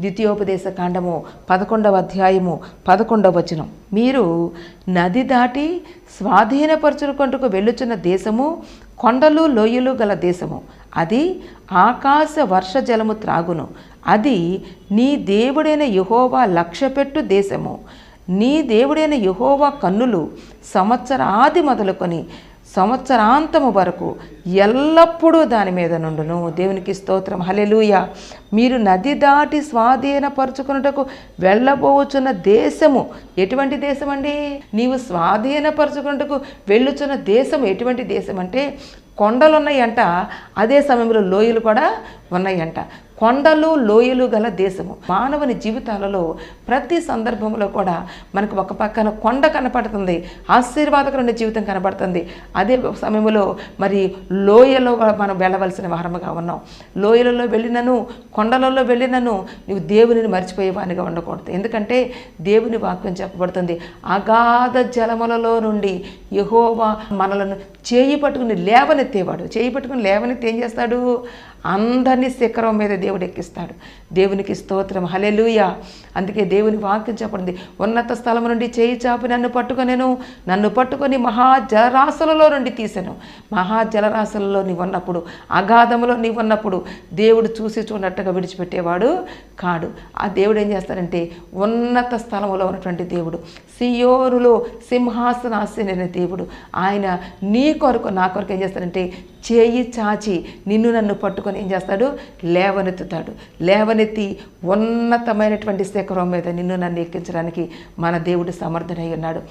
ద్వితీయోపదేశ కాండము 11వ అధ్యాయము 11వ వచనం. మీరు నది దాటి స్వాధీనపరచుకుంటూ వెళ్ళుచున్న దేశము కొండలు లోయలు గల దేశము, అది ఆకాశ వర్ష జలము త్రాగును, అది నీ దేవుడైన యెహోవా లక్ష్యపెట్టు దేశము. నీ దేవుడైన యెహోవా కన్నులు సంవత్సరాది మొదలుకొని సంవత్సరాంతము వరకు ఎల్లప్పుడూ దాని మీద నుండును. దేవునికి స్తోత్రం, హల్లెలూయా. మీరు నది దాటి స్వాధీనపరచుకున్నటకు వెళ్ళబోచున్న దేశము ఎటువంటి దేశం అండి? నీవు స్వాధీనపరచుకున్నటకు వెళ్ళుచున్న దేశం ఎటువంటి దేశం అంటే, కొండలు ఉన్నాయంట, అదే సమయంలో లోయలు కూడా ఉన్నాయంట. కొండలు లోయలు గల దేశము. మానవుని జీవితాలలో ప్రతి సందర్భంలో కూడా మనకు ఒక పక్కన కొండ కనపడుతుంది, ఆశీర్వాదకరమైన జీవితం కనపడుతుంది. అదే సమయంలో మరి లోయలో మనం వెళ్ళవలసిన వారముగా ఉన్నాం. లోయలలో వెళ్ళినను కొండలలో వెళ్ళినను నువ్వు దేవునిని మర్చిపోయేవానిగా ఉండకూడదు. ఎందుకంటే దేవుని వాక్యం చెప్పబడుతుంది, అగాధ జలములలో నుండి యెహోవా మనలను చేయి పట్టుకుని లేవనెత్తేవాడు. చేయి పట్టుకుని లేవనెత్తి ఏం చేస్తాడు? అందరినీ శిఖరం మీద దేవుడు ఎక్కిస్తాడు. దేవునికి స్తోత్రం, హల్లెలూయా. అందుకే దేవుని వాక్యం చెప్పండి, ఉన్నత స్థలం నుండి చేయి చాపి నన్ను పట్టుకొని మహాజలరాశులలో నుండి తీసాను. మహాజలరాశులలో నీవు ఉన్నప్పుడు, అగాధములో నీవు ఉన్నప్పుడు దేవుడు చూసి చూడనట్టుగా విడిచిపెట్టేవాడు కాడు. ఆ దేవుడు ఏం చేస్తాడంటే, ఉన్నత స్థలములో ఉన్నటువంటి దేవుడు, సియోనులో సింహాసనాసీనుడైన దేవుడు, ఆయన నీ కొరకు నా కొరకు ఏం చేస్తాడంటే చేయి చాచి నిన్ను నన్ను పట్టుకొని ఏం చేస్తాడు? లేవనెత్తుతాడు. లేవనెత్తి ఉన్నతమైనటువంటి శిఖరం మీద నిన్ను నన్ను ఎక్కించడానికి మన దేవుడు సమర్థుడై ఉన్నాడు.